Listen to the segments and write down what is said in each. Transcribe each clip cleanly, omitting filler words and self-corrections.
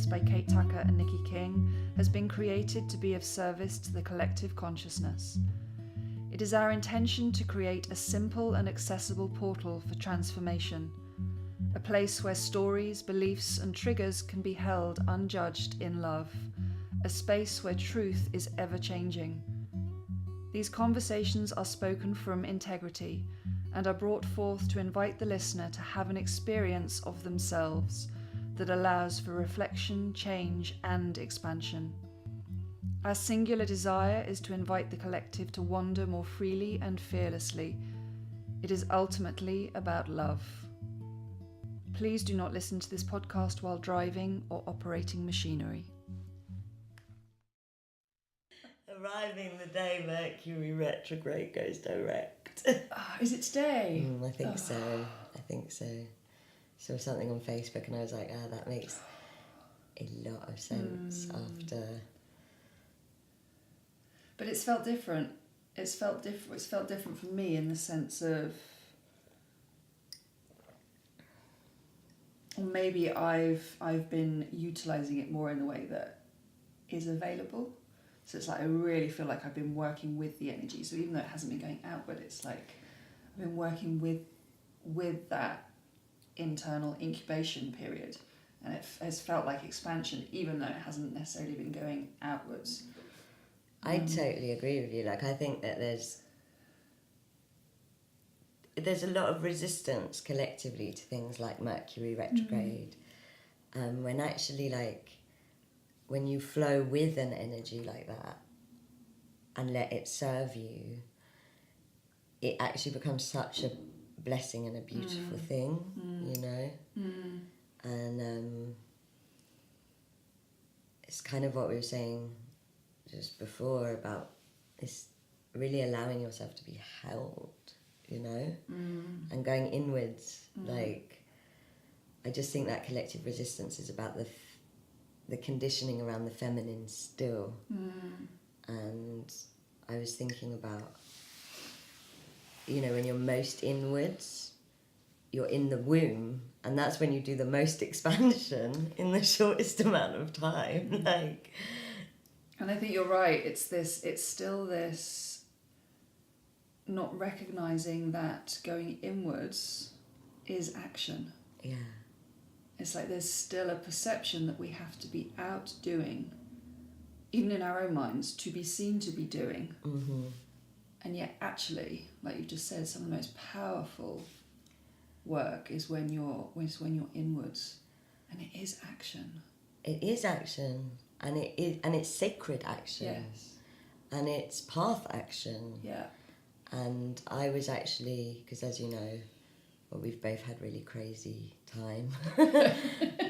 Conversations by Kate Tucker and Nikki King has been created to be of service to the collective consciousness. It is our intention to create a simple and accessible portal for transformation, a place where stories, beliefs, and triggers can be held unjudged in love, a space where truth is ever changing. These conversations are spoken from integrity and are brought forth to invite the listener to have an experience of themselves that allows for reflection, change, and expansion. Our singular desire is to invite the collective to wander more freely and fearlessly. It is ultimately about love. Please do not listen to this podcast while driving or operating machinery. Arriving the day Mercury retrograde goes direct. Is it today? I think so. Saw something on Facebook and I was like, that makes a lot of sense after. But it's felt different. It's felt different for me in the sense of, or maybe I've been utilising it more in the way that is available. So it's like I really feel like I've been working with the energy. So even though it hasn't been going outward, it's like I've been working with that internal incubation period, and it has felt like expansion, even though it hasn't necessarily been going outwards. I totally agree with you. Like, I think that there's a lot of resistance collectively to things like Mercury retrograde, when actually, like, when you flow with an energy like that and let it serve you, it actually becomes such a blessing and a beautiful thing, you know? And it's kind of what we were saying just before about this really allowing yourself to be held, you know? And going inwards. Like, I just think that collective resistance is about the conditioning around the feminine still. And I was thinking about, you know, when you're most inwards, you're in the womb, and that's when you do the most expansion in the shortest amount of time. Like, and I think you're right. It's still this not recognizing that going inwards is action. yeah. It's like there's still a perception that we have to be out doing, even in our own minds, to be seen to be doing. And yet actually, like you just said, some of the most powerful work is when you're inwards, and it is action. It is action, and it's sacred action. Yes. And it's path action. Yeah. And I was actually, because as you know, well, we've both had really crazy time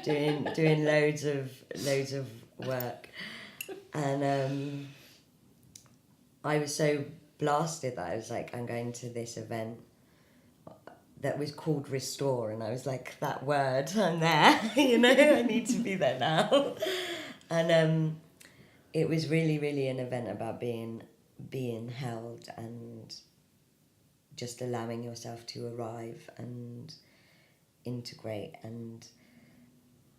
doing loads of work, and I was so blasted that I was like, I'm going to this event that was called Restore, and I was like, that word, I'm there, you know, I need to be there now. And it was really, really an event about being held and just allowing yourself to arrive and integrate. And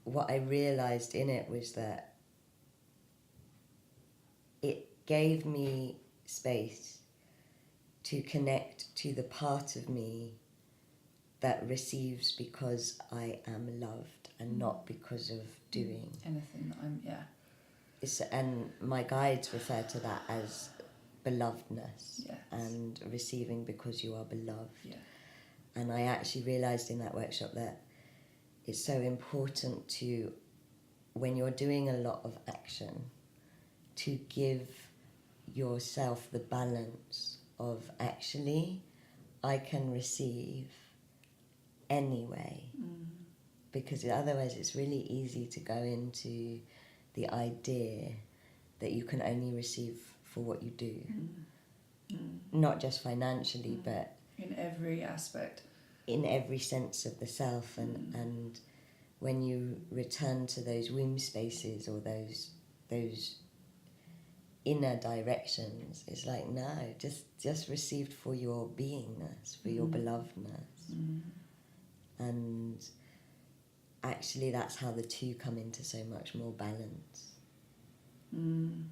what I realised in it was that it gave me space to connect to the part of me that receives because I am loved and not because of doing. Anything that I'm, And my guides refer to that as belovedness. Yes. And receiving because you are beloved. Yeah. And I actually realised in that workshop that it's so important to, when you're doing a lot of action, to give yourself the balance of actually, I can receive anyway. Because otherwise it's really easy to go into the idea that you can only receive for what you do. Not just financially, but in every aspect, in every sense of the self. And when you return to those womb spaces or those inner directions, it's like, no, just received for your beingness, for your belovedness. And actually that's how the two come into so much more balance. And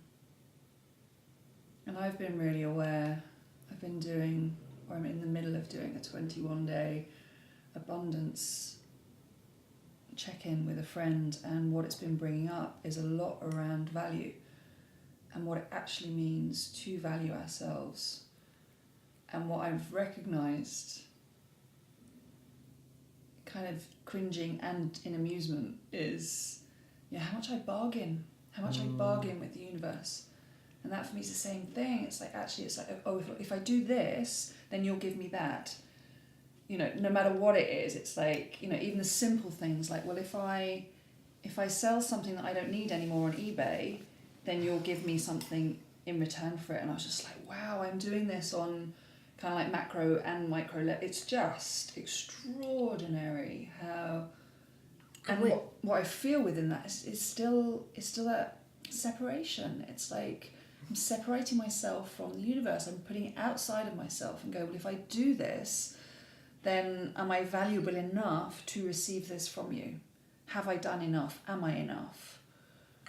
I've been really aware. I've been doing, or I'm in the middle of doing, a 21-day abundance check-in with a friend, and what it's been bringing up is a lot around value and what it actually means to value ourselves. And what I've recognised, kind of cringing and in amusement, is how much I bargain with the universe. And that for me is the same thing. It's like, actually, it's like, oh, if I do this, then you'll give me that. No matter what it is, it's like, even the simple things like, well, if I sell something that I don't need anymore on eBay, then you'll give me something in return for it. And I was just like, wow, I'm doing this on kind of like macro and micro level. It's just extraordinary how, and what I feel within that is still that separation. It's like, I'm separating myself from the universe. I'm putting it outside of myself and go, well, if I do this, then am I valuable enough to receive this from you? Have I done enough? Am I enough?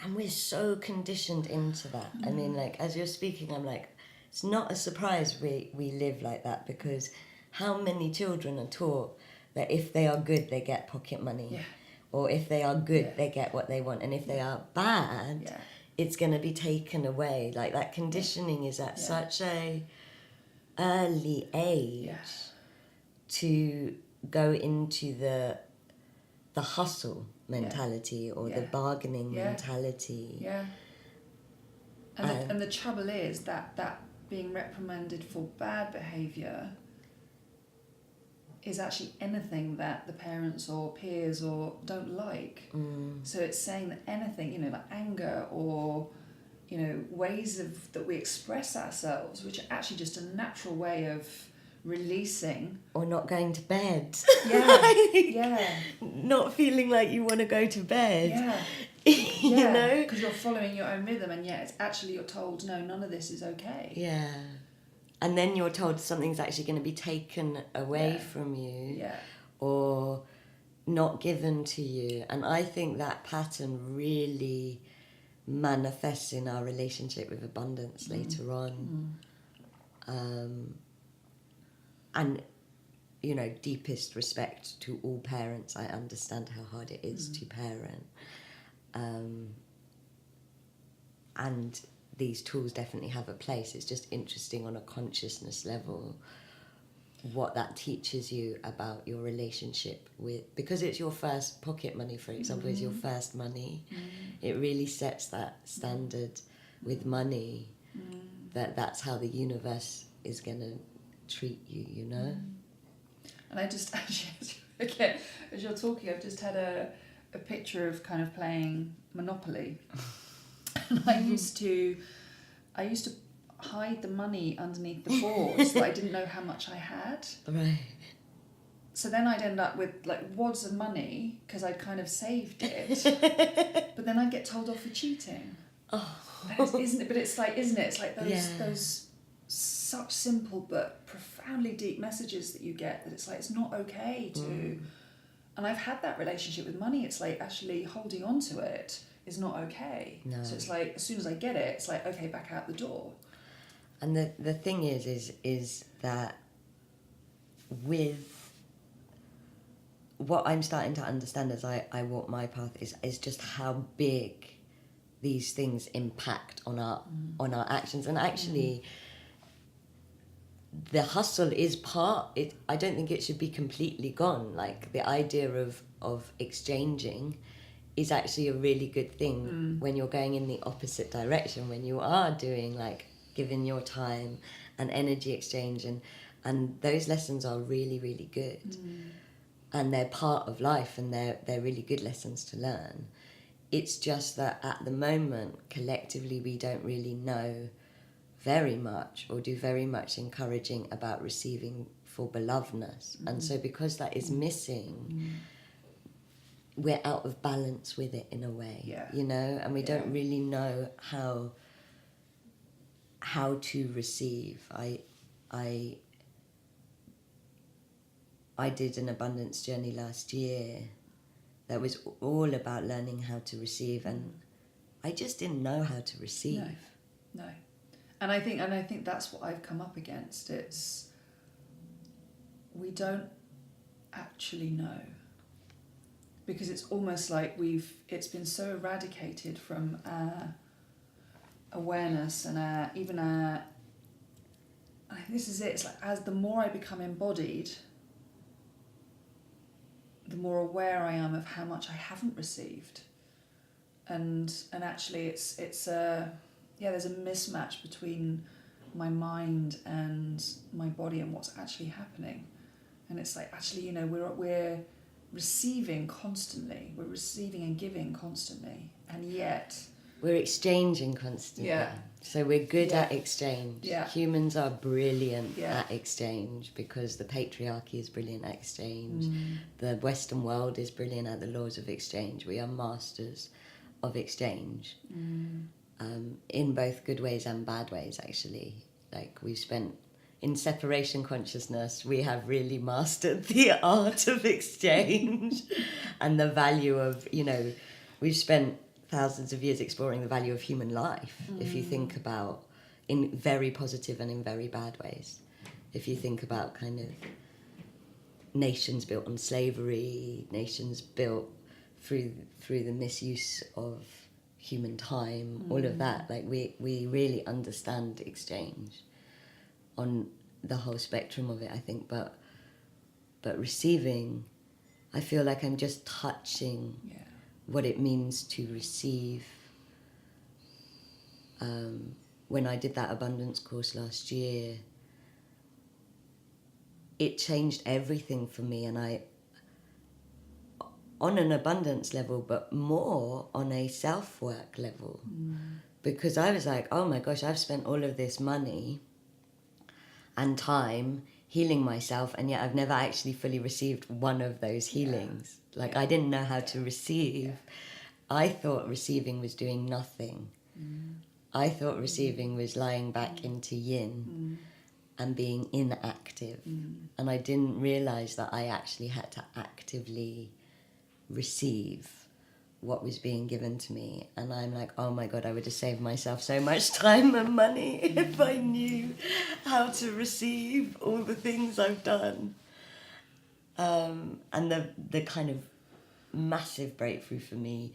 And we're so conditioned into that. I mean, like, as you're speaking, I'm like, it's not a surprise we live like that, because how many children are taught that if they are good, they get pocket money. Yeah. Or if they are good, they get what they want. And if they are bad, it's going to be taken away. Like, that conditioning is at such a early age to go into the hustle mentality or the bargaining mentality. Yeah. And the trouble is that being reprimanded for bad behaviour is actually anything that the parents or peers or don't like. So it's saying that anything, like anger or, ways that we express ourselves, which are actually just a natural way of releasing. Or not going to bed. Yeah. Not feeling like you want to go to bed. Yeah. You know? Because you're following your own rhythm, and yet it's actually, you're told, no, none of this is okay. Yeah. And then you're told something's actually going to be taken away from you. Yeah. Or not given to you. And I think that pattern really manifests in our relationship with abundance later on. And, deepest respect to all parents. I understand how hard it is to parent. And these tools definitely have a place. It's just interesting on a consciousness level what that teaches you about your relationship with, because it's your first pocket money, for example, is your first money. It really sets that standard with money, that's how the universe is going to treat you, And I just actually, as you're talking, I've just had a picture of kind of playing Monopoly. And I used to hide the money underneath the board so that I didn't know how much I had. Right. So then I'd end up with like wads of money because I'd kind of saved it. But then I'd get told off for cheating. Isn't it? But it's like, isn't it? It's like those such simple but profoundly deep messages that you get, that it's like, it's not okay to. And I've had that relationship with money. It's like, actually holding on to it is not okay. No. So it's like, as soon as I get it, it's like, okay, back out the door. And the thing is that with what I'm starting to understand as I walk my path is just how big these things impact on our actions. And actually the hustle is I don't think it should be completely gone. Like, the idea of exchanging is actually a really good thing when you're going in the opposite direction, when you are doing like giving your time and energy exchange, and those lessons are really, really good. And they're part of life, and they're really good lessons to learn. It's just that at the moment, collectively, we don't really know very much or do very much encouraging about receiving for belovedness. And so because that is missing, we're out of balance with it in a way, and we don't really know how to receive. I did an abundance journey last year that was all about learning how to receive, and I just didn't know how to receive. No. And I think that's what I've come up against. It's, we don't actually know, because it's almost like it's been so eradicated from our awareness and I think this is it. It's like, as the more I become embodied, the more aware I am of how much I haven't received, and actually it's there's a mismatch between my mind and my body and what's actually happening. And it's like, actually, you know, we're receiving constantly, we're receiving and giving constantly, and yet we're exchanging constantly. So we're good at exchange. Humans are brilliant at exchange, because the patriarchy is brilliant at exchange. The Western world is brilliant at the laws of exchange. We are masters of exchange, in both good ways and bad ways, actually. Like, we've spent, in separation consciousness, we have really mastered the art of exchange and the value of, you know, we've spent thousands of years exploring the value of human life, if you think about, in very positive and in very bad ways. If you think about kind of nations built on slavery, nations built through the misuse of human time, all of that, like we really understand exchange on the whole spectrum of it, I think. But receiving, I feel like I'm just touching what it means to receive. When I did that abundance course last year, it changed everything for me, and I, on an abundance level, but more on a self-work level, because I was like, oh my gosh, I've spent all of this money and time healing myself, and yet I've never actually fully received one of those healings. Like, I didn't know how to receive. I thought receiving was doing nothing. I thought receiving was lying back into yin and being inactive. And I didn't realize that I actually had to actively receive what was being given to me. And I'm like, oh my God, I would have saved myself so much time and money if I knew how to receive all the things I've done. And the kind of massive breakthrough for me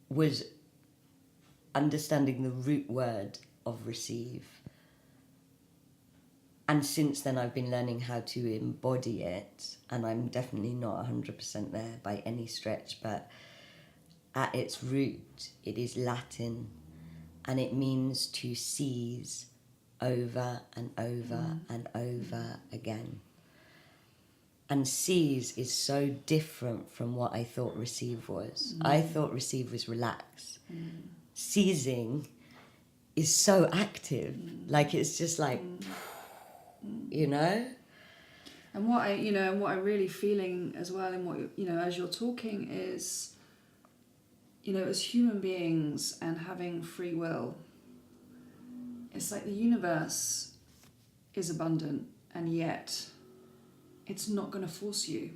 was understanding the root word of receive. And since then I've been learning how to embody it, and I'm definitely not 100% there by any stretch, but at its root it is Latin, and it means to seize over and over and over again. And seize is so different from what I thought receive was. I thought receive was relax. Seizing is so active. Like, it's just like, you know? And what I'm really feeling as well, in what, you know, as you're talking, is, you know, as human beings and having free will, it's like the universe is abundant, and yet it's not going to force you.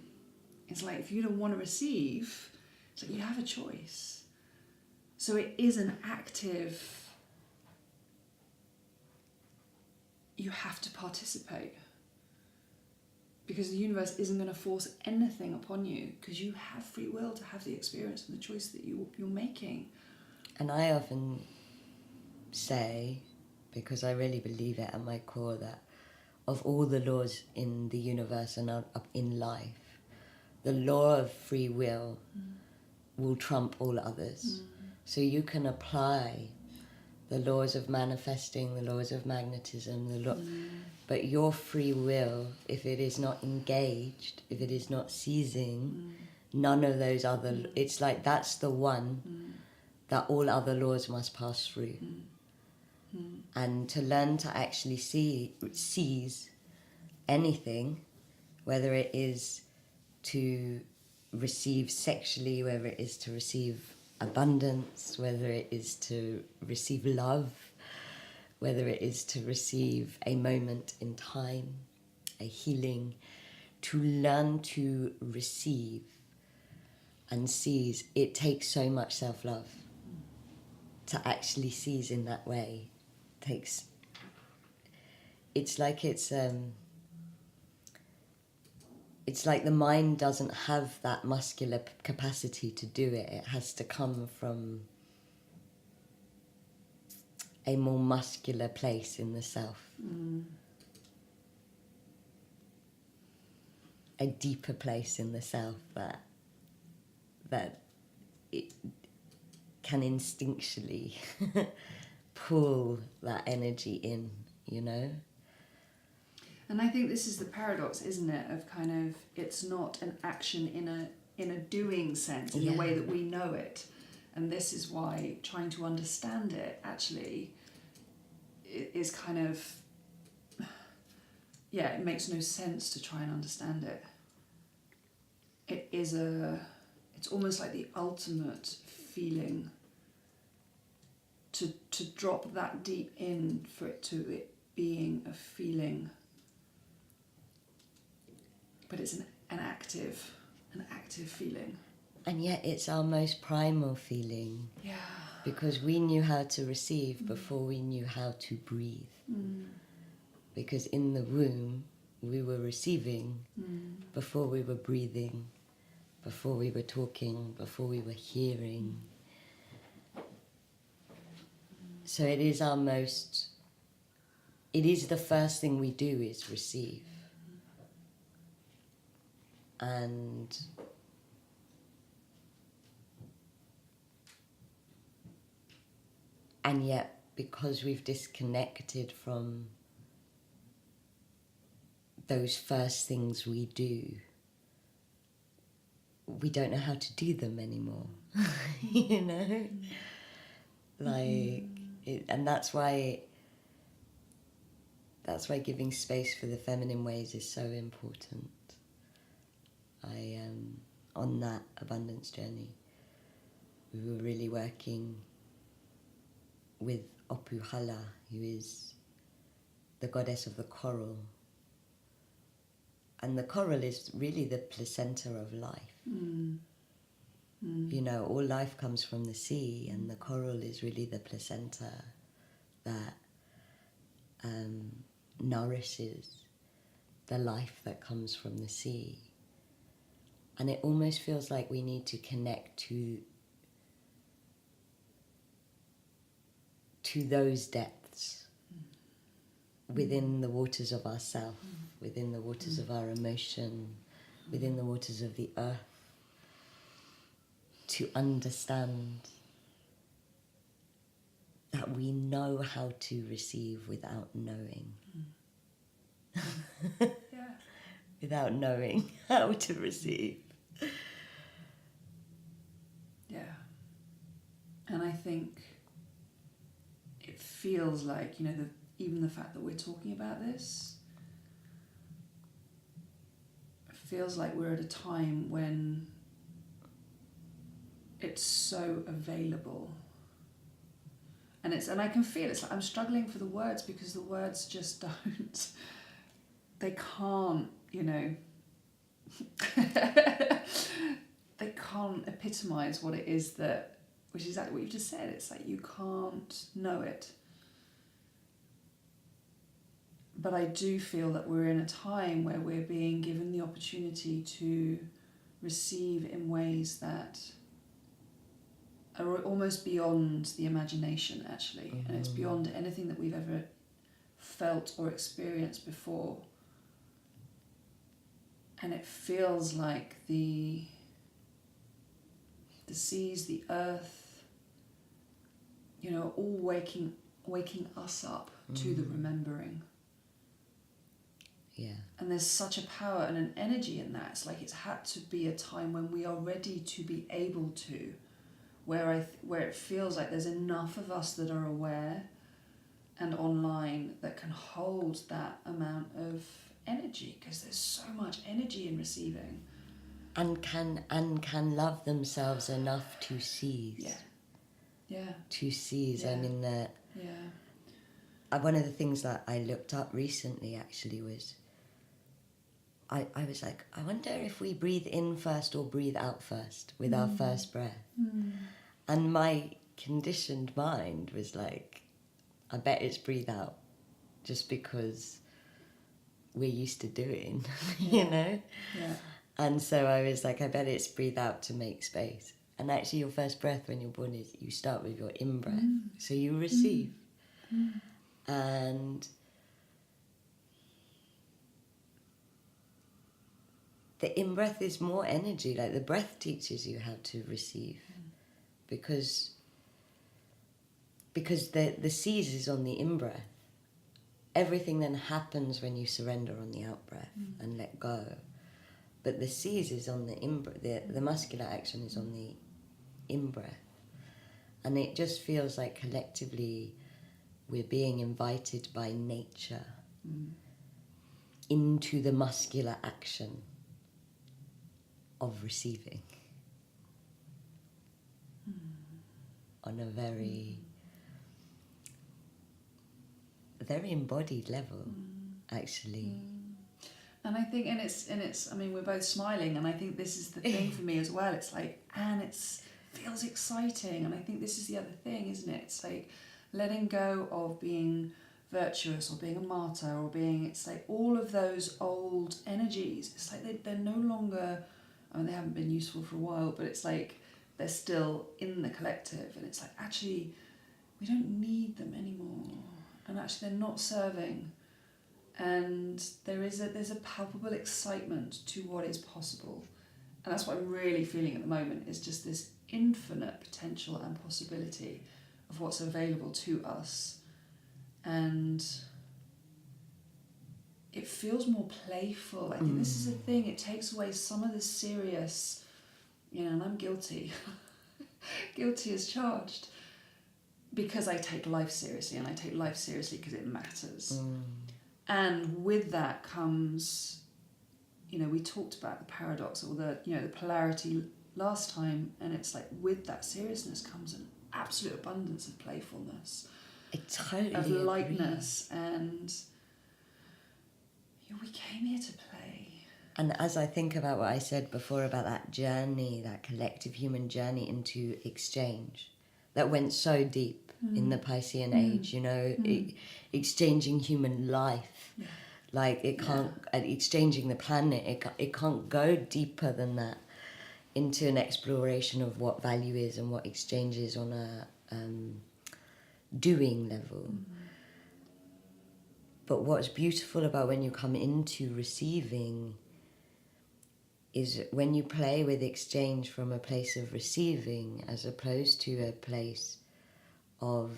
It's like, if you don't want to receive, it's like you have a choice. So it is an active, you have to participate, because the universe isn't going to force anything upon you, because you have free will to have the experience and the choice that you're making. And I often say, because I really believe it at my core, that of all the laws in the universe and in life, the law of free will will trump all others. So you can apply the laws of manifesting, the laws of magnetism, but your free will, if it is not engaged, if it is not seizing, none of those other, it's like that's the one that all other laws must pass through. And to learn to actually seize anything, whether it is to receive sexually, whether it is to receive abundance, whether it is to receive love, whether it is to receive a moment in time, a healing, to learn to receive and sees, it takes so much self-love to actually seize in that way. It's like the mind doesn't have that muscular capacity to do it. It has to come from a more muscular place in the self. A deeper place in the self that it can instinctually pull that energy in, you know? And I think this is the paradox, isn't it, of kind of, it's not an action in a doing sense, in the way that we know it. And this is why trying to understand it actually is kind of, it makes no sense to try and understand it. It's almost like the ultimate feeling to drop that deep in for it being a feeling. But it's an active feeling. And yet it's our most primal feeling. Yeah. Because we knew how to receive before we knew how to breathe. Because in the womb, we were receiving before we were breathing, before we were talking, before we were hearing. So it is the first thing we do is receive. And yet, because we've disconnected from those first things we do, we don't know how to do them anymore. You know? And that's why giving space for the feminine ways is so important. On that abundance journey, we were really working with Opuhala, who is the goddess of the coral. And the coral is really the placenta of life. You know, all life comes from the sea, and the coral is really the placenta that nourishes the life that comes from the sea. And it almost feels like we need to connect to those depths within the waters of ourself, within the waters of our emotion, within the waters of the earth, to understand that we know how to receive without knowing. Without knowing how to receive. Yeah. And I think it feels like, you know, even the fact that we're talking about this, it feels like we're at a time when it's so available. And I can feel it's like I'm struggling for the words, because the words just don't, they can't, you know, they can't epitomise what it is which is exactly what you just said. It's like you can't know it. But I do feel that we're in a time where we're being given the opportunity to receive in ways that are almost beyond the imagination, actually. And it's beyond anything that we've ever felt or experienced before. And it feels like the seas, the earth, you know, all waking us up to the remembering. Yeah. And there's such a power and an energy in that. It's like it's had to be a time when we are ready to be able to, where it feels like there's enough of us that are aware and online that can hold that amount of energy, because there's so much energy in receiving. And can love themselves enough to seize. To seize. I mean, one of the things that I looked up recently actually was I was like, I wonder if we breathe in first or breathe out first with our first breath. And my conditioned mind was like, I bet it's breathe out, just because we're used to doing, you know? Yeah. And so I was like, I bet it's breathe out to make space. And actually your first breath when you're born is, you start with your in-breath. So you receive. And the in-breath is more energy. Like the breath teaches you how to receive. Because the seize is on the in-breath. Everything then happens when you surrender on the out-breath and let go. But the seize is on the in-breath. The muscular action is on the in-breath. And it just feels like collectively we're being invited by nature into the muscular action of receiving on a very embodied level, actually. And I think, and it's, I mean, we're both smiling, and I think this is the thing for me as well. It's like, and feels exciting, and I think this is the other thing, isn't it? It's like letting go of being virtuous or being a martyr or being, it's like all of those old energies. It's like they're no longer, I mean, they haven't been useful for a while, but it's like they're still in the collective, and it's like, actually, we don't need them anymore, and actually they're not serving. And there's a palpable excitement to what is possible, and that's what I'm really feeling at the moment, is just this infinite potential and possibility of what's available to us. And it feels more playful. I think this is the thing, it takes away some of the serious, and I'm guilty guilty as charged, because I take life seriously, and I take life seriously because it matters. And with that comes, we talked about the paradox, or the polarity last time, and it's like with that seriousness comes an absolute abundance of playfulness, of lightness, and we came here to play. And as I think about what I said before about that journey, that collective human journey into exchange, that went so deep in the Piscean age, exchanging human life. Yeah. Like it can't, exchanging the planet, it can't go deeper than that into an exploration of what value is and what exchange is on a doing level. But what's beautiful about when you come into receiving is when you play with exchange from a place of receiving as opposed to a place of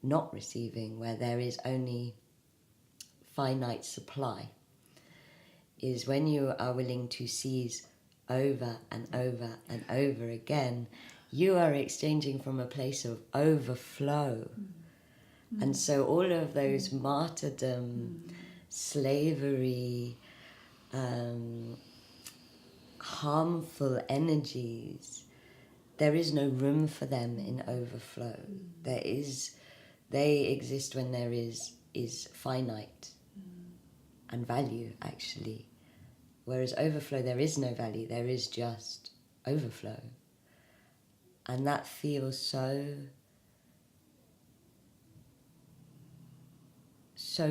not receiving, where there is only finite supply, is when you are willing to seize over and over and over again, you are exchanging from a place of overflow. And so all of those martyrdom, slavery, harmful energies, there is no room for them in overflow. They exist when there is finite and value, actually. Whereas overflow, there is no value, there is just overflow. And that feels so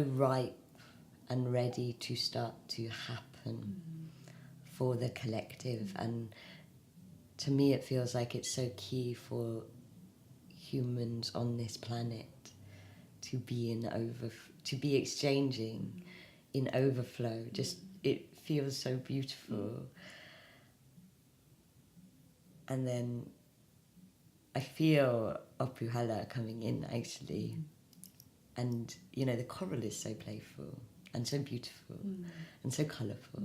ripe and ready to start to happen for the collective. And to me it feels like it's so key for humans on this planet to be exchanging in overflow. Just it feels so beautiful. And then I feel Opuhala coming in, actually. And, the coral is so playful and so beautiful and so colourful.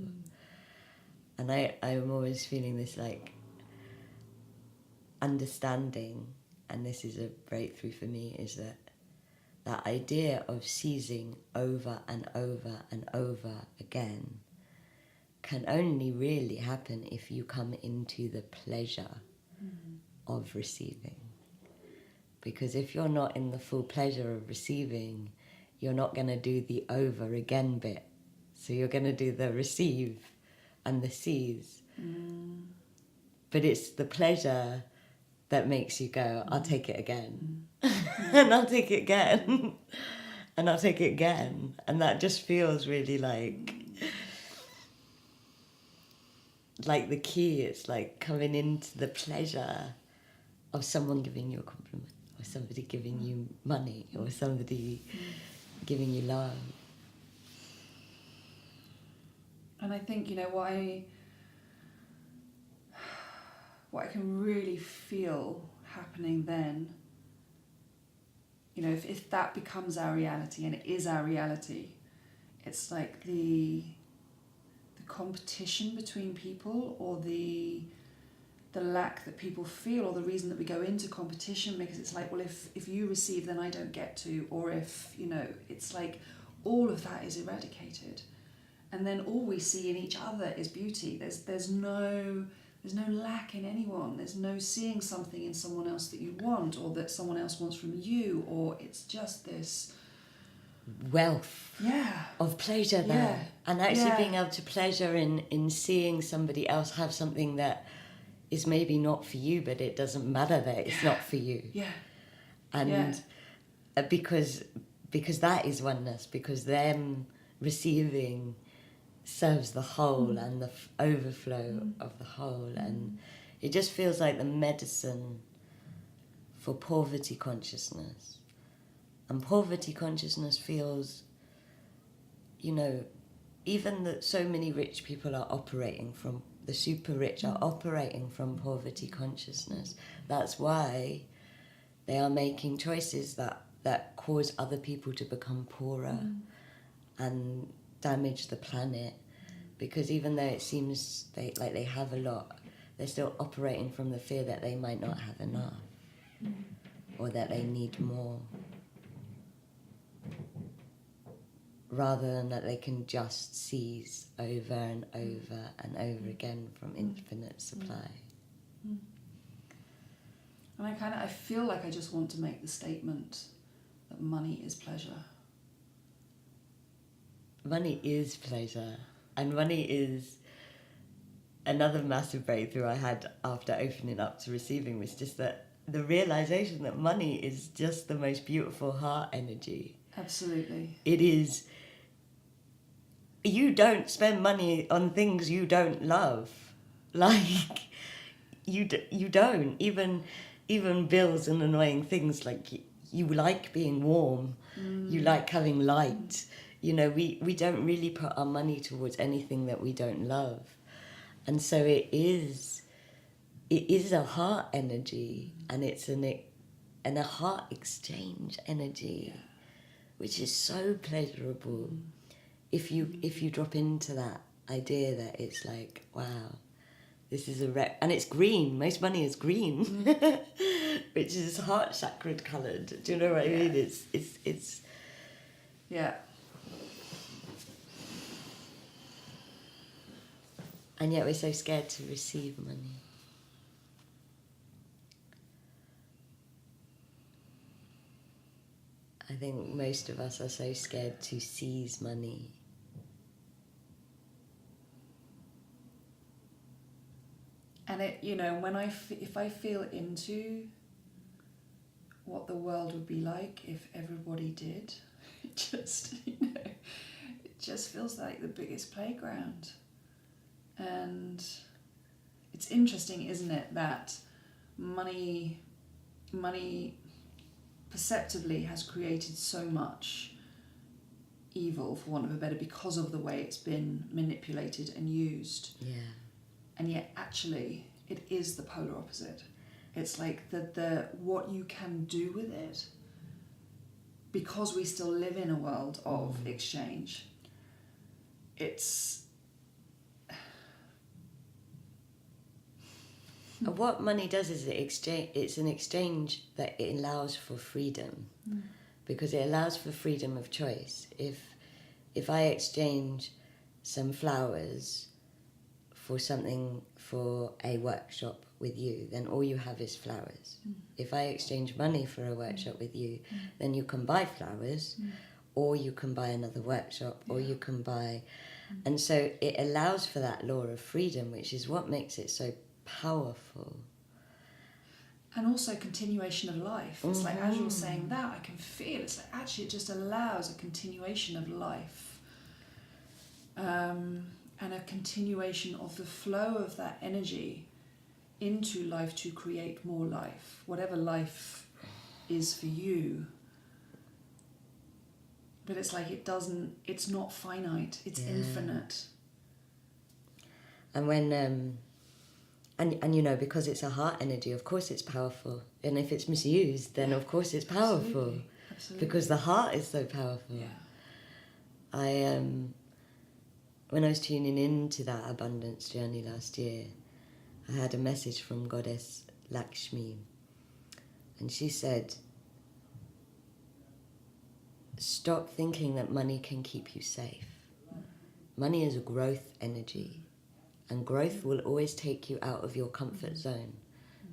And I'm always feeling this, like, understanding, and this is a breakthrough for me, is that idea of seizing over and over and over again can only really happen if you come into the pleasure of receiving. Because if you're not in the full pleasure of receiving, you're not going to do the over again bit So you're going to do the receive and the seize. But it's the pleasure that makes you go, I'll take it again. And I'll take it again. And I'll take it again. And that just feels really like the key. It's like coming into the pleasure of someone giving you a compliment, or somebody giving you money, or somebody giving you love. And I think, you know, what I can really feel happening then, you know, if that becomes our reality, and it is our reality, it's like the competition between people, or the lack that people feel, or the reason that we go into competition, because it's like, well, if you receive, then I don't get to, or if, you know, it's like all of that is eradicated. And then all we see in each other is beauty. There's no lack in anyone. There's no seeing something in someone else that you want, or that someone else wants from you, or it's just this wealth of pleasure there. Yeah. And actually being able to pleasure in seeing somebody else have something that is maybe not for you, but it doesn't matter that it's not for you. Yeah. And because that is oneness, because them receiving serves the whole and the overflow of the whole. And it just feels like the medicine for poverty consciousness. And poverty consciousness feels, you know, even that so many rich people are operating from, the super rich are operating from poverty consciousness. That's why they are making choices that cause other people to become poorer and damage the planet, because even though it seems they have a lot, they're still operating from the fear that they might not have enough, or that they need more, rather than that they can just seize over and over and over again from infinite supply. And I feel like I just want to make the statement that money is pleasure. Money is pleasure, and money is another massive breakthrough I had after opening up to receiving, was just that the realization that money is just the most beautiful heart energy. Absolutely. It is. You don't spend money on things you don't love. Like, you don't. Even bills and annoying things, like you like being warm, you like having light. You know, we don't really put our money towards anything that we don't love. And so it is a heart energy, and it's a heart exchange energy, which is so pleasurable. If you drop into that idea that it's like, wow, this is and it's green. Most money is green, which is heart chakra coloured. Do you know what I mean? It's yeah. And yet we're so scared to receive money. I think most of us are so scared to seize money. And it, you know, if I feel into what the world would be like if everybody did, it just feels like the biggest playground. And it's interesting, isn't it, that money perceptively has created so much evil, for want of a better, because of the way it's been manipulated and used. Yeah. And yet actually it is the polar opposite. It's like the what you can do with it, because we still live in a world of exchange. What money does is it's an exchange that it allows for freedom, because it allows for freedom of choice. If I exchange some flowers for something, for a workshop with you, then all you have is flowers. If I exchange money for a workshop with you, then you can buy flowers, or you can buy another workshop, or you can buy And so it allows for that law of freedom, which is what makes it so powerful. And also continuation of life. It's like, as you're saying that, I can feel, it's like, actually it just allows a continuation of life. And a continuation of the flow of that energy into life to create more life. Whatever life is for you. But it's like it's not finite, it's infinite. And when, and you know, because it's a heart energy, of course it's powerful. And if it's misused, then of course it's powerful. Absolutely. Because the heart is so powerful. Yeah. When I was tuning into that abundance journey last year, I had a message from Goddess Lakshmi. And she said, stop thinking that money can keep you safe. Money is a growth energy, and growth will always take you out of your comfort zone.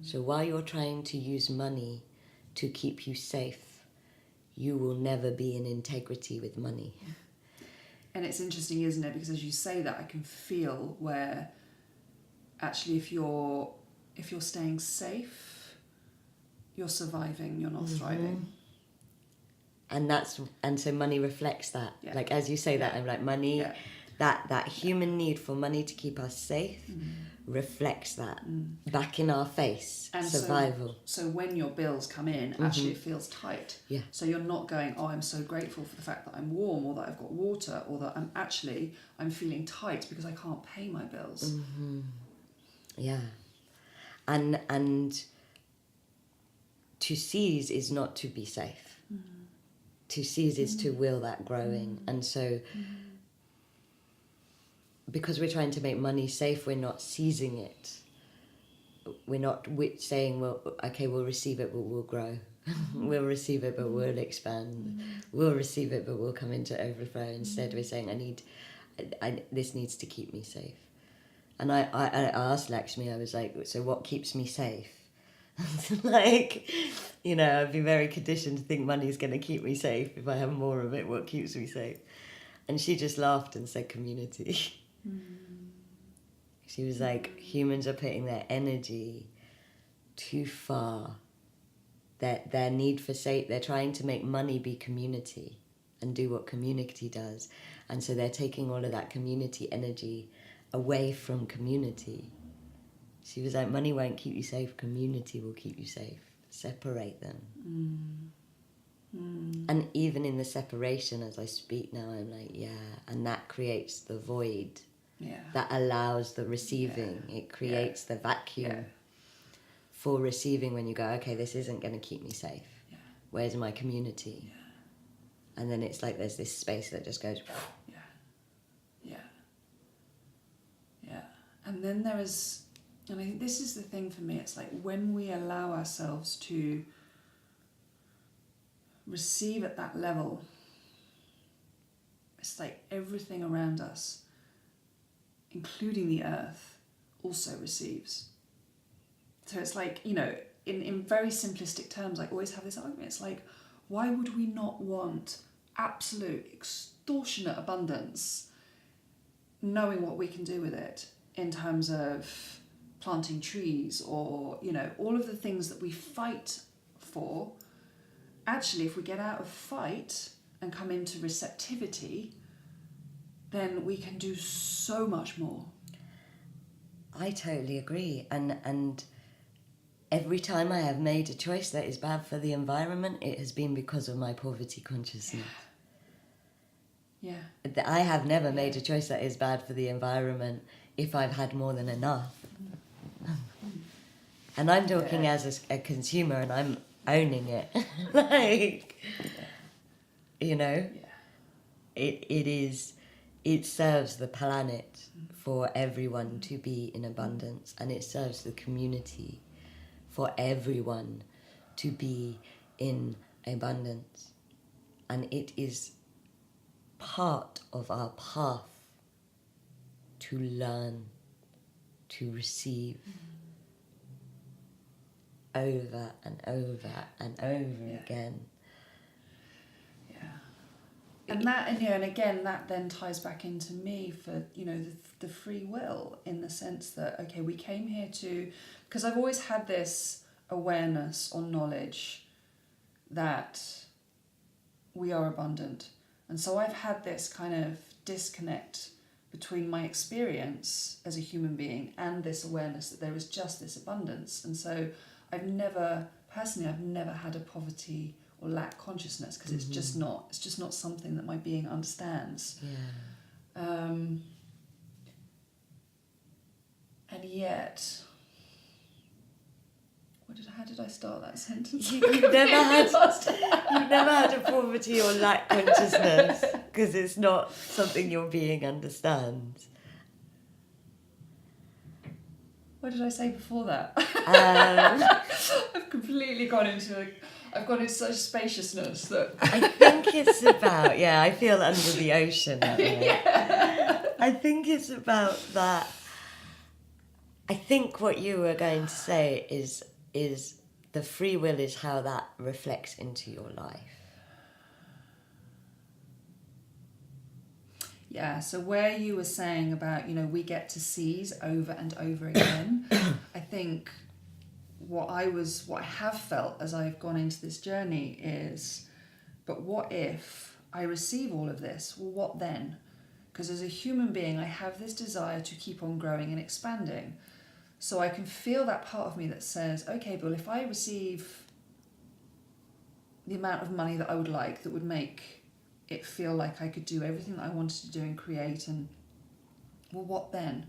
So while you're trying to use money to keep you safe, you will never be in integrity with money. And it's interesting, isn't it? Because as you say that, I can feel where actually if you're staying safe, you're surviving, you're not thriving. And so money reflects that. Yeah. Like as you say that, I'm like money, that human need for money to keep us safe reflects that back in our face. And survival. So when your bills come in, actually it feels tight. Yeah. So you're not going, oh, I'm so grateful for the fact that I'm warm, or that I've got water, or that I'm feeling tight because I can't pay my bills. Yeah. And to seize is not to be safe. To seize is to will that growing. And so because we're trying to make money safe, we're not seizing it. We're not saying, well, okay, we'll receive it, but we'll grow. We'll receive it, but we'll expand. We'll receive it, but we'll come into overflow. Instead, we're saying, this needs to keep me safe. And I asked Lakshmi, I was like, so what keeps me safe? Like, you know, I've been very conditioned to think money is going to keep me safe. If I have more of it, what keeps me safe? And she just laughed and said community. She was like, humans are putting their energy too far. Their need for they're trying to make money be community and do what community does. And so they're taking all of that community energy away from community. She was like, money won't keep you safe, community will keep you safe. Separate them. And even in the separation, as I speak now, I'm like, yeah. And that creates the void. Yeah. That allows the receiving. Yeah. It creates the vacuum for receiving when you go, okay, this isn't going to keep me safe. Yeah. Where's my community? Yeah. And then it's like there's this space that just goes... Yeah. Yeah. Yeah. And then there is... And I think this is the thing for me, it's like when we allow ourselves to receive at that level, it's like everything around us, including the earth, also receives. So it's like, you know, in very simplistic terms, I always have this argument, it's like, why would we not want absolute extortionate abundance, knowing what we can do with it in terms of planting trees, or, you know, all of the things that we fight for. Actually, if we get out of fight and come into receptivity, then we can do so much more. I totally agree. And every time I have made a choice that is bad for the environment, it has been because of my poverty consciousness. Yeah. I have never made a choice that is bad for the environment if I've had more than enough. And I'm talking as a consumer, and I'm owning it. Like, you know, it serves the planet for everyone to be in abundance, and it serves the community for everyone to be in abundance. And it is part of our path to learn, to receive, over and over and over again. Yeah. And that, and again, that then ties back into me for, the free will, in the sense that, okay, we came here because I've always had this awareness or knowledge that we are abundant. And so I've had this kind of disconnect between my experience as a human being and this awareness that there is just this abundance. And so I've never had a poverty or lack consciousness, because it's just not something that my being understands. And yet, how did I start that sentence? You've never had a poverty or lack consciousness, because it's not something your being understands. What did I say before that? I've completely gone into such spaciousness that I think it's about, I feel under the ocean. I think it's about that. I think what you were going to say is the free will is how that reflects into your life. Yeah, so where you were saying about, we get to seize over and over again, I think what I have felt as I've gone into this journey is, but what if I receive all of this? Well, what then? Because as a human being, I have this desire to keep on growing and expanding. So I can feel that part of me that says, okay, well, if I receive the amount of money that I would like, that would make it feel like I could do everything that I wanted to do and create, and well, what then?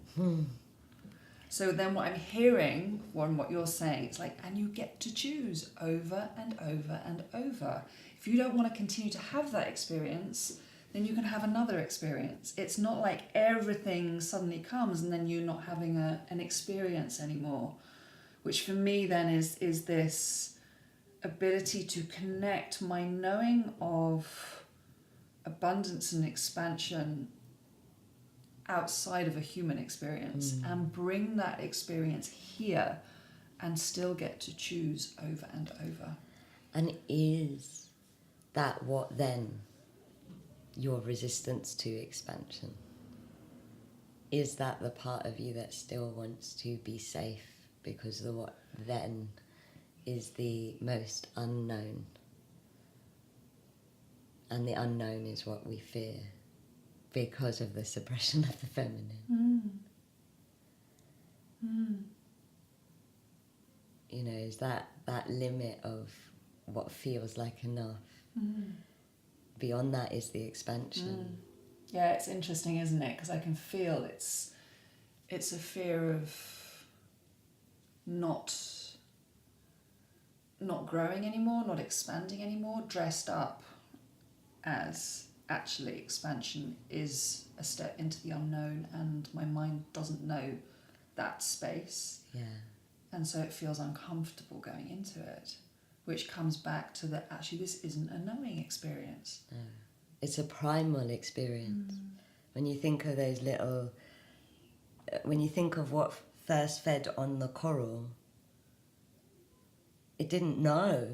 So then what I'm hearing, and what you're saying, it's like, and you get to choose over and over and over. If you don't want to continue to have that experience, then you can have another experience. It's not like everything suddenly comes and then you're not having an experience anymore, which for me then is this ability to connect my knowing of abundance and expansion outside of a human experience and bring that experience here and still get to choose over and over. And is that what then? Your resistance to expansion? Is that the part of you that still wants to be safe because the what then is the most unknown? And the unknown is what we fear because of the suppression of the feminine. Is that limit of what feels like enough. Beyond that is the expansion. Yeah, it's interesting, isn't it? Because I can feel it's a fear of not growing anymore, not expanding anymore, dressed up as actually expansion is a step into the unknown, and my mind doesn't know that space. And so it feels uncomfortable going into it, which comes back to that actually this isn't a knowing experience. No. It's a primal experience. When you think of those when you think of what first fed on the coral, it didn't know.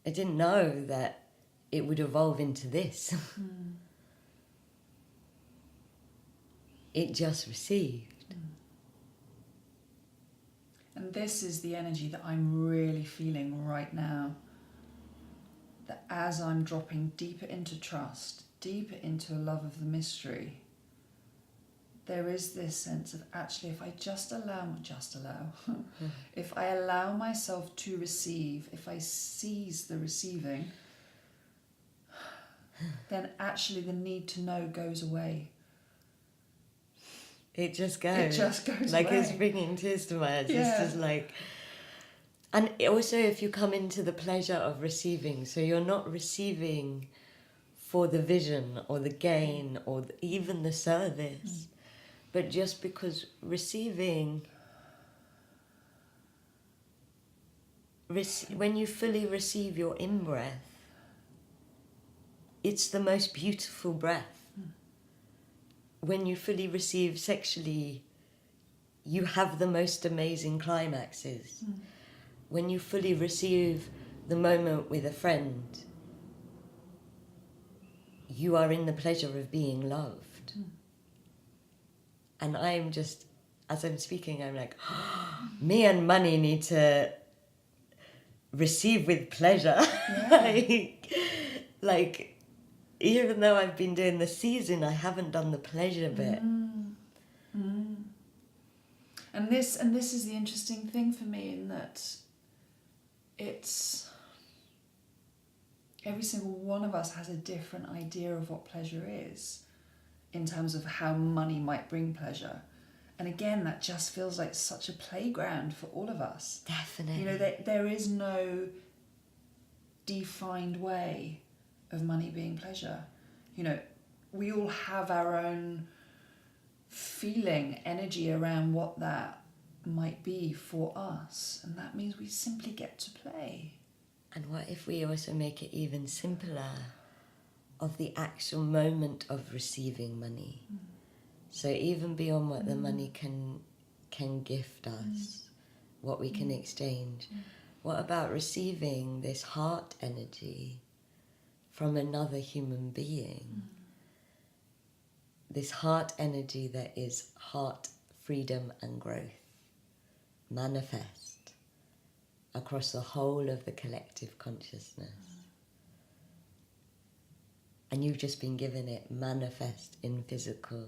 It didn't know that it would evolve into this. It just received. And this is the energy that I'm really feeling right now. That as I'm dropping deeper into trust, deeper into a love of the mystery, there is this sense of actually if I if I allow myself to receive, if I seize the receiving, then actually the need to know goes away. It just goes. It just goes like away. It's bringing tears to my eyes. It's just like... And also if you come into the pleasure of receiving, so you're not receiving for the vision or the gain or even the service, but just because receiving... when you fully receive your in-breath, it's the most beautiful breath. When you fully receive sexually, you have the most amazing climaxes. When you fully receive the moment with a friend, you are in the pleasure of being loved. And I'm just, as I'm speaking, I'm like, me and money need to receive with pleasure. Yeah. like, even though I've been doing the season, I haven't done the pleasure bit. And this is the interesting thing for me, in that it's every single one of us has a different idea of what pleasure is, in terms of how money might bring pleasure. And again, that just feels like such a playground for all of us. Definitely. You know, there is no defined way of money being pleasure. You know, we all have our own feeling, energy around what that might be for us. And that means we simply get to play. And what if we also make it even simpler of the actual moment of receiving money? So even beyond what the money can gift us, what we can exchange, what about receiving this heart energy from another human being? This heart energy that is heart, freedom and growth, manifest across the whole of the collective consciousness. And you've just been given it manifest in physical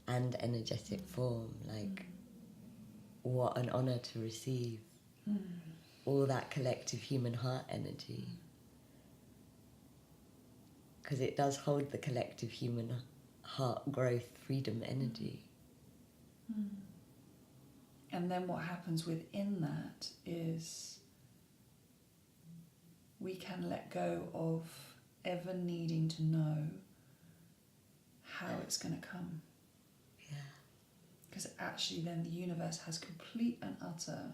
and energetic form. Like, what an honor to receive all that collective human heart energy. Because it does hold the collective human heart growth, freedom energy. And then what happens within that is we can let go of ever needing to know how it's going to come. Yeah. Because actually then the universe has complete and utter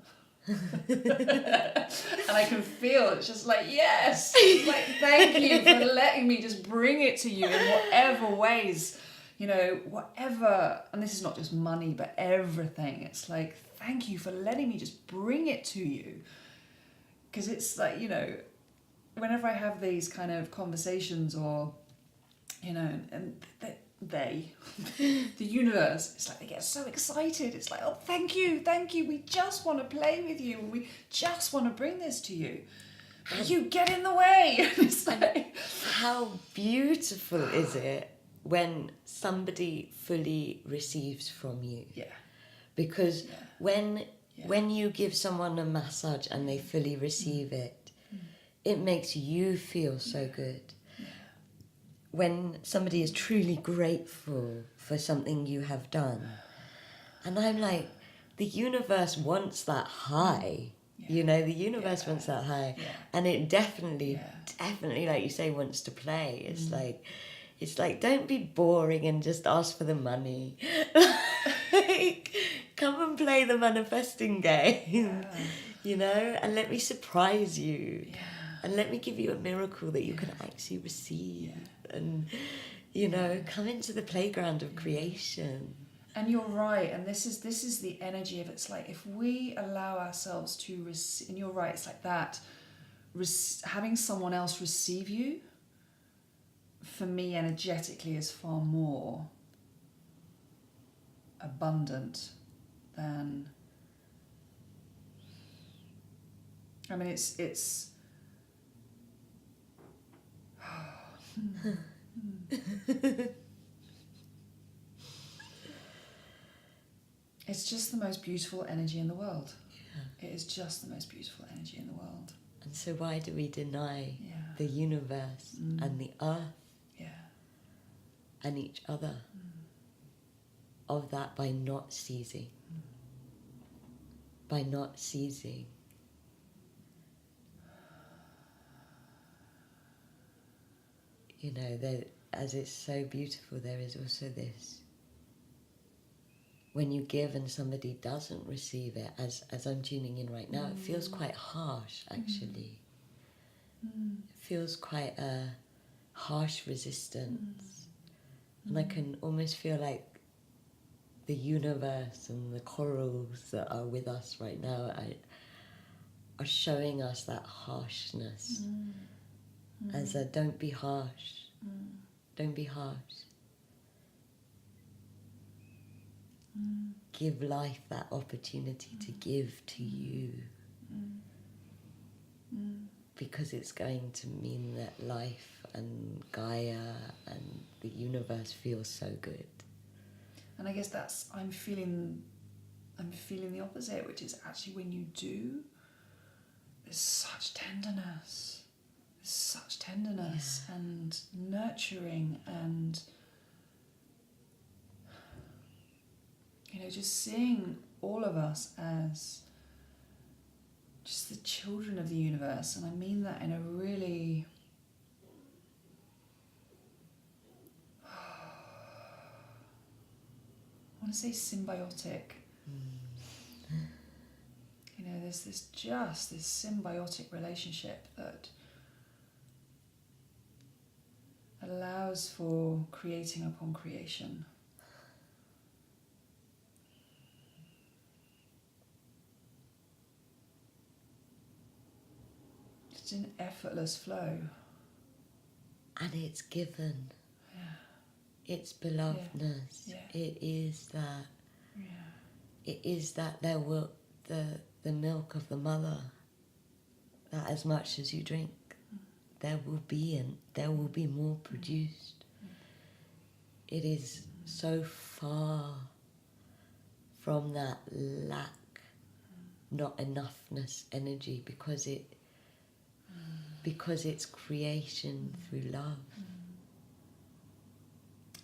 and I can feel it's just like, yes, like, thank you for letting me just bring it to you in whatever ways, you know, whatever. And this is not just money, but everything. It's like, thank you for letting me just bring it to you. Because it's like, you know, whenever I have these kind of conversations, or, you know, and the universe, it's like they get so excited. It's like, oh, thank you, we just want to play with you, and we just want to bring this to you, but you get in the way. It's like, how beautiful is it when somebody fully receives from you? Yeah. Because when you give someone a massage and they fully receive it, it makes you feel so good. When somebody is truly grateful for something you have done. And I'm like, the universe wants that high. You know, the universe wants that high. And it definitely, like you say, wants to play. It's like, don't be boring and just ask for the money. Like, come and play the manifesting game, you know, and let me surprise you. And let me give you a miracle that you can actually receive. And, you know, come into the playground of creation. And you're right, and this is the energy of it. It's like, if we allow ourselves to receive, and you're right, it's like that, having someone else receive you, for me energetically, is far more abundant than, I mean, it's it's just the most beautiful energy in the world. It is just the most beautiful energy in the world. And so why do we deny the universe and the earth and each other of that by not seizing? By not seizing. You know, as it's so beautiful, there is also this. When you give and somebody doesn't receive it, as I'm tuning in right now, it feels quite harsh, actually. It feels quite a harsh resistance. And I can almost feel like the universe and the corals that are with us right now are showing us that harshness. As a, don't be harsh. Don't be harsh. Give life that opportunity to give to you. Because it's going to mean that life and Gaia and the universe feels so good. And I guess I'm feeling the opposite, which is actually when you do, there's such tenderness. There's such tenderness and nurturing and, just seeing all of us as just the children of the universe. And I mean that in a really... I want to say symbiotic. There's this symbiotic relationship that allows for creating upon creation. It's an effortless flow. And it's given. Yeah. It's belovedness. Yeah. It is that. Yeah. It is that there will the milk of the mother. That as much as you drink, there will be more produced. It is so far from that lack, not enoughness energy, because it's creation through love.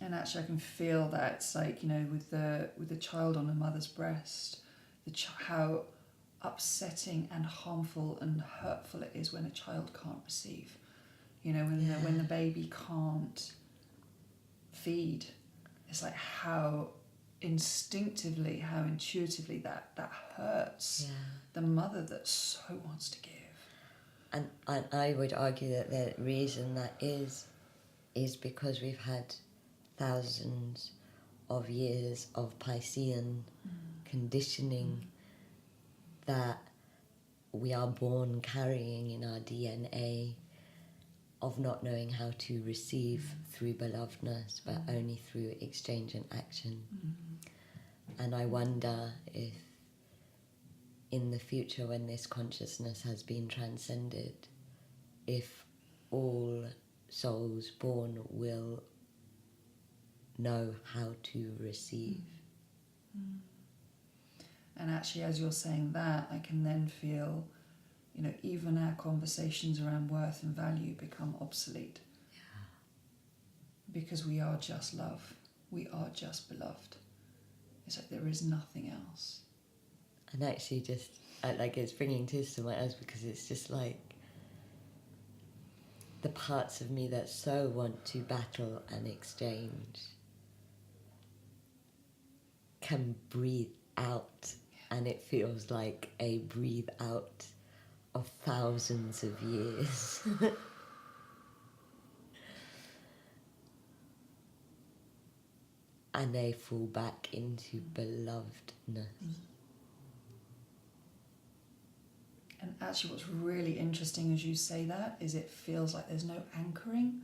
And actually I can feel that it's like, with the child on the mother's breast, how upsetting and harmful and hurtful it is when a child can't receive. When the baby can't feed. It's like how instinctively, how intuitively that hurts the mother that so wants to give. And I would argue that the reason that is because we've had thousands of years of Piscean conditioning that we are born carrying in our DNA, of not knowing how to receive through belovedness, but only through exchange and action. And I wonder if in the future, when this consciousness has been transcended, if all souls born will know how to receive. And actually, as you're saying that, I can then feel, even our conversations around worth and value become obsolete. Because we are just love. We are just beloved. It's like there is nothing else. And actually it's bringing tears to my eyes, because it's just like the parts of me that so want to battle and exchange can breathe out, and it feels like a breathe out of thousands of years. And they fall back into belovedness. And actually what's really interesting as you say that is it feels like there's no anchoring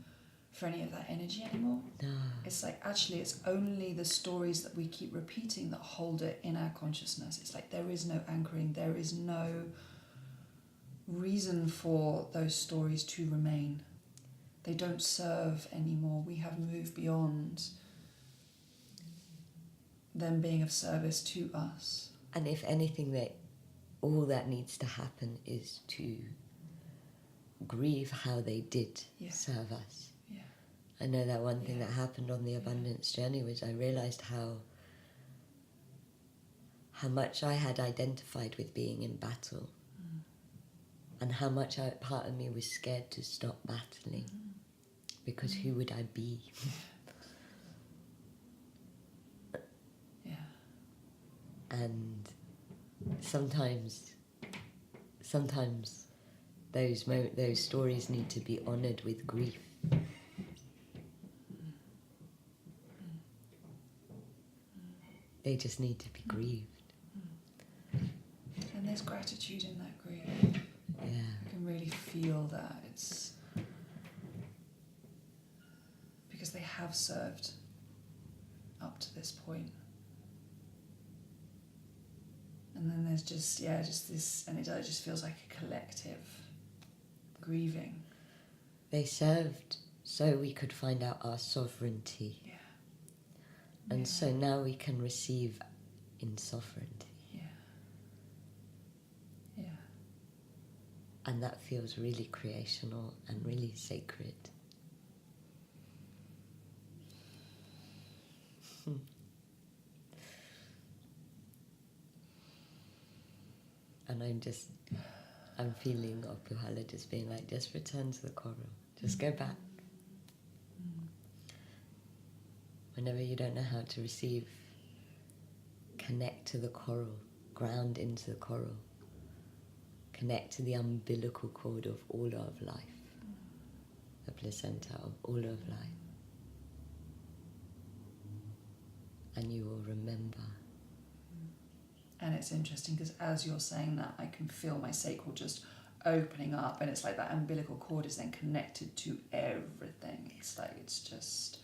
for any of that energy anymore. No. It's like actually it's only the stories that we keep repeating that hold it in our consciousness. It's like there is no anchoring, there is no reason for those stories to remain. They don't serve anymore. We have moved beyond them being of service to us. And if anything, all that needs to happen is to grieve how they did serve us. Yeah. I know that one thing that happened on the abundance journey was I realised how much I had identified with being in battle, and how much part of me was scared to stop battling, because who would I be? And sometimes those stories need to be honoured with grief. They just need to be grieved. And there's gratitude in that grief. Yeah. You can really feel that. It's because they have served up to this point. And then there's just this, and it just feels like a collective grieving. They served so we could find out our sovereignty. Yeah. And so now we can receive in sovereignty. Yeah. Yeah. And that feels really creational and really sacred. And I'm feeling Okuhala just being like, just return to the coral. Just go back. Whenever you don't know how to receive, connect to the coral, ground into the coral. Connect to the umbilical cord of all of life, the placenta of all of life. And you will remember. And it's interesting because as you're saying that, I can feel my sacral just opening up, and it's like that umbilical cord is then connected to everything. It's like, it's just...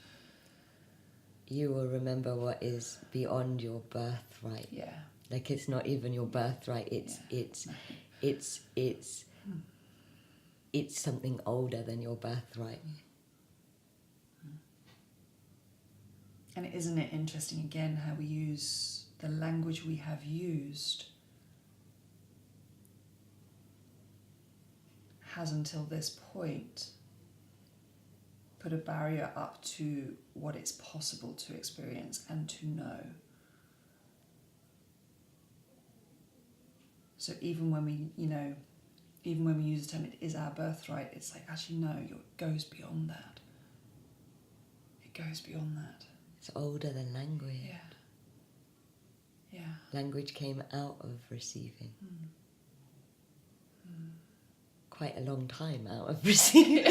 You will remember what is beyond your birthright. Yeah. Like, it's not even your birthright, it's something older than your birthright. And isn't it interesting again how we use the language we have used has until this point put a barrier up to what it's possible to experience and to know. So even when we use the term, it is our birthright, it's like, actually no, it goes beyond that. It goes beyond that. It's older than language. Yeah. Yeah. Language came out of receiving. Quite a long time out of receiving.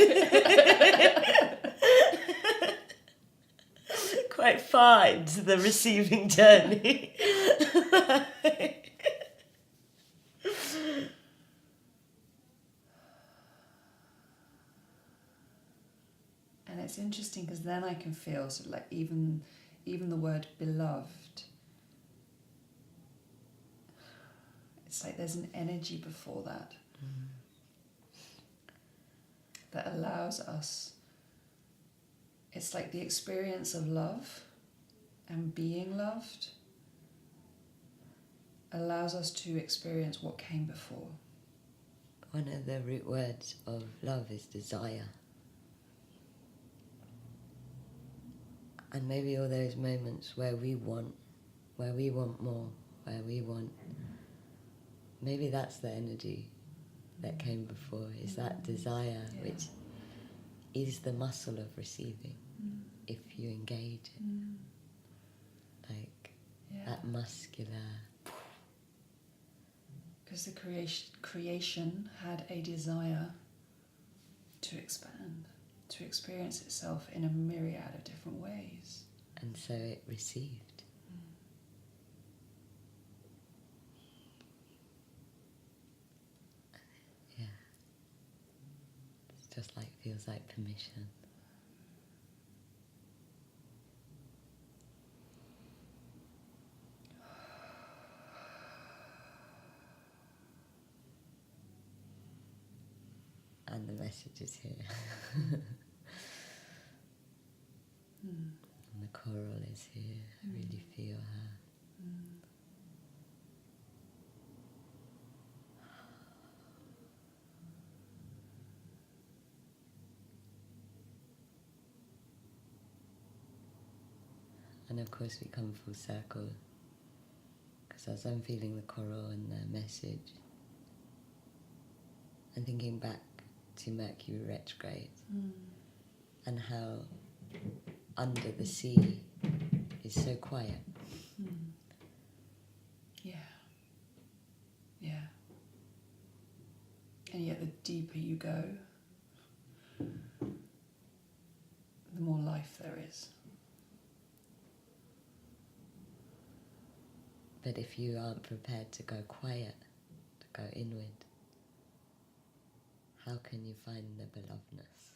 Quite far into the receiving journey. And it's interesting because then I can feel sort of like even the word beloved, it's like there's an energy before that that allows us, it's like the experience of love and being loved allows us to experience what came before. One of the root words of love is desire. And maybe all those moments where we want more, maybe that's the energy that came before, is that desire, which is the muscle of receiving, if you engage it. Like that muscular... Because the creation had a desire to expand, to experience itself in a myriad of different ways. And so it received. Yeah. It's just like, feels like permission. And the message is here. And the coral is here. I really feel her. And of course we come full circle, because as I'm feeling the coral and the message, I'm thinking back to Mercury retrograde and how under the sea is so quiet. Yeah. Yeah. And yet the deeper you go, the more life there is. But if you aren't prepared to go quiet, to go inward, how can you find the belovedness?